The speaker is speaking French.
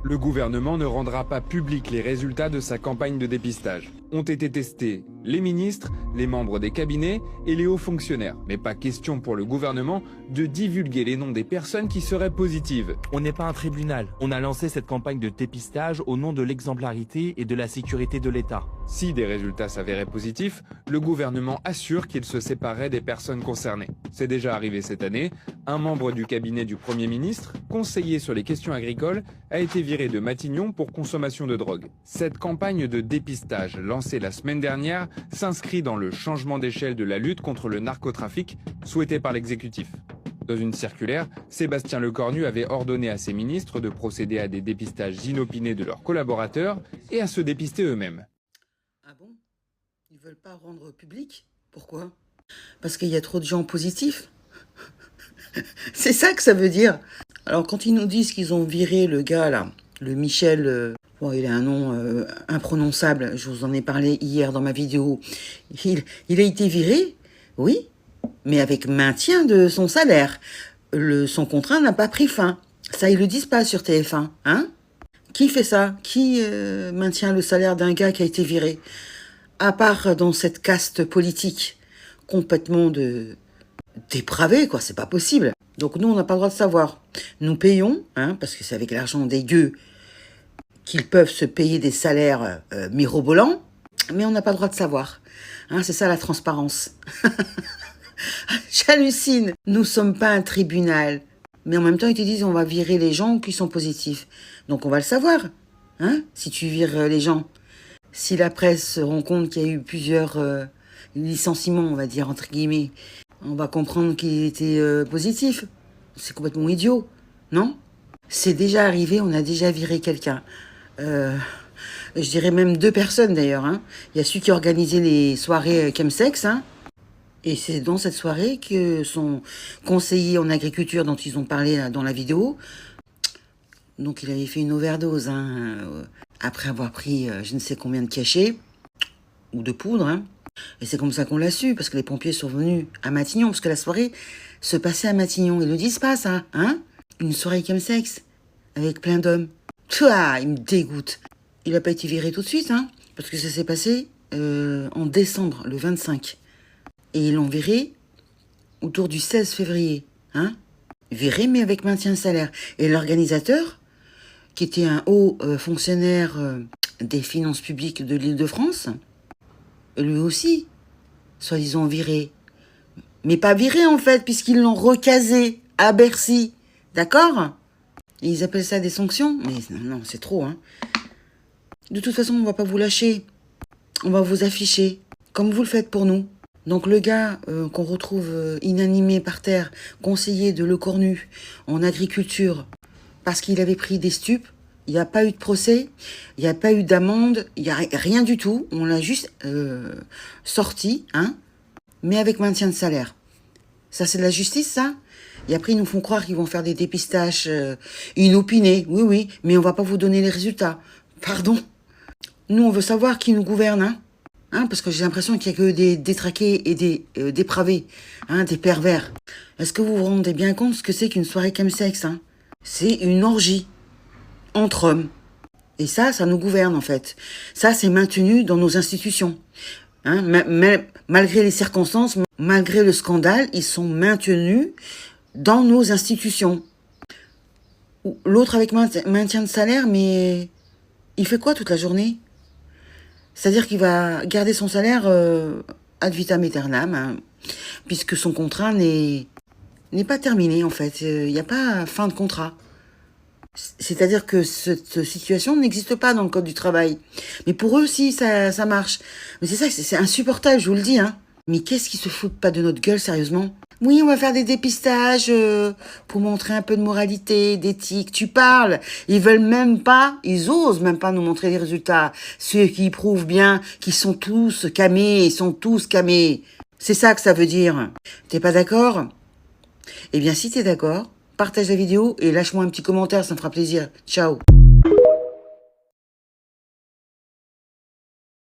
Le gouvernement ne rendra pas public les résultats de sa campagne de dépistage. Ont été testés les ministres, les membres des cabinets et les hauts fonctionnaires. Mais pas question pour le gouvernement de divulguer les noms des personnes qui seraient positives. On n'est pas un tribunal. On a lancé cette campagne de dépistage au nom de l'exemplarité et de la sécurité de l'État. Si des résultats s'avéraient positifs, le gouvernement assure qu'il se séparerait des personnes concernées. C'est déjà arrivé cette année. Un membre du cabinet du Premier ministre, conseiller sur les questions agricoles, a été viré de Matignon pour consommation de drogue. Cette campagne de dépistage lancée la semaine dernière s'inscrit dans le changement d'échelle de la lutte contre le narcotrafic souhaité par l'exécutif. Dans une circulaire, Sébastien Lecornu avait ordonné à ses ministres de procéder à des dépistages inopinés de leurs collaborateurs et à se dépister eux-mêmes. Ah bon? Ils veulent pas rendre public? Pourquoi? Parce qu'il y a trop de gens positifs? C'est ça que ça veut dire. Alors quand ils nous disent qu'ils ont viré le gars là, le Michel, bon, il a un nom imprononçable, je vous en ai parlé hier dans ma vidéo. Il a été viré, oui, mais avec maintien de son salaire. Son contrat n'a pas pris fin. Ça, ils le disent pas sur TF1, hein? Qui fait ça? Qui maintient le salaire d'un gars qui a été viré? À part dans cette caste politique complètement dépravée, quoi, c'est pas possible. Donc nous, on n'a pas le droit de savoir. Nous payons, hein, parce que c'est avec l'argent des gueux qu'ils peuvent se payer des salaires mirobolants, mais on n'a pas le droit de savoir. Hein, c'est ça la transparence. J'hallucine. Nous sommes pas un tribunal. Mais en même temps, ils te disent on va virer les gens qui sont positifs. Donc on va le savoir, hein, si tu vires les gens. Si la presse se rend compte qu'il y a eu plusieurs licenciements, on va dire, entre guillemets, on va comprendre qu'il était positif. C'est complètement idiot, non? C'est déjà arrivé, on a déjà viré quelqu'un. Je dirais même 2 personnes d'ailleurs. Hein. Il y a celui qui organisait les soirées chemsex, hein. Et c'est dans cette soirée que son conseiller en agriculture dont ils ont parlé là, dans la vidéo, donc il avait fait une overdose, hein, après avoir pris je ne sais combien de cachets, ou de poudre, hein. Et c'est comme ça qu'on l'a su, parce que les pompiers sont venus à Matignon, parce que la soirée se passait à Matignon. Ils le disent pas, ça, hein? Une soirée chemsex, avec plein d'hommes. Touah, il me dégoûte. Il n'a pas été viré tout de suite, hein, parce que ça s'est passé en décembre, le 25. Et ils l'ont viré autour du 16 février, hein? Viré, mais avec maintien de salaire. Et l'organisateur, qui était un haut fonctionnaire des finances publiques de l'Île-de-France, lui aussi, soi-disant viré. Mais pas viré, en fait, puisqu'ils l'ont recasé à Bercy. D'accord? Et ils appellent ça des sanctions? Mais non, c'est trop, hein. De toute façon, on va pas vous lâcher. On va vous afficher, comme vous le faites pour nous. Donc le gars qu'on retrouve inanimé par terre, conseiller de Lecornu en agriculture, parce qu'il avait pris des stupes, il n'y a pas eu de procès, il n'y a pas eu d'amende, il n'y a rien du tout. On l'a juste sorti, hein, mais avec maintien de salaire. Ça, c'est de la justice, ça? Et après, ils nous font croire qu'ils vont faire des dépistages inopinés. Oui, oui, mais on va pas vous donner les résultats. Pardon? Nous, on veut savoir qui nous gouverne, hein? Hein, parce que j'ai l'impression qu'il n'y a que des détraqués et des dépravés, hein, des pervers. Est-ce que vous vous rendez bien compte ce que c'est qu'une soirée chemsex, hein? C'est une orgie entre hommes. Et ça nous gouverne, en fait. Ça, c'est maintenu dans nos institutions. Hein, malgré les circonstances, malgré le scandale, ils sont maintenus dans nos institutions. L'autre avec maintien de salaire, mais il fait quoi toute la journée? C'est-à-dire qu'il va garder son salaire ad vitam aeternam, hein, puisque son contrat n'est pas terminé, en fait. Il n'y a pas fin de contrat. C'est-à-dire que cette situation n'existe pas dans le Code du travail. Mais pour eux, si, ça marche. Mais c'est ça, c'est insupportable, je vous le dis, hein. Mais qu'est-ce qu'ils se foutent pas de notre gueule, sérieusement? Oui, on va faire des dépistages pour montrer un peu de moralité, d'éthique. Tu parles. Ils veulent même pas, ils osent même pas nous montrer les résultats. Ceux qui prouvent bien qu'ils sont tous camés, ils sont tous camés. C'est ça que ça veut dire. T'es pas d'accord? Eh bien, si t'es d'accord, partage la vidéo et lâche-moi un petit commentaire, ça me fera plaisir. Ciao.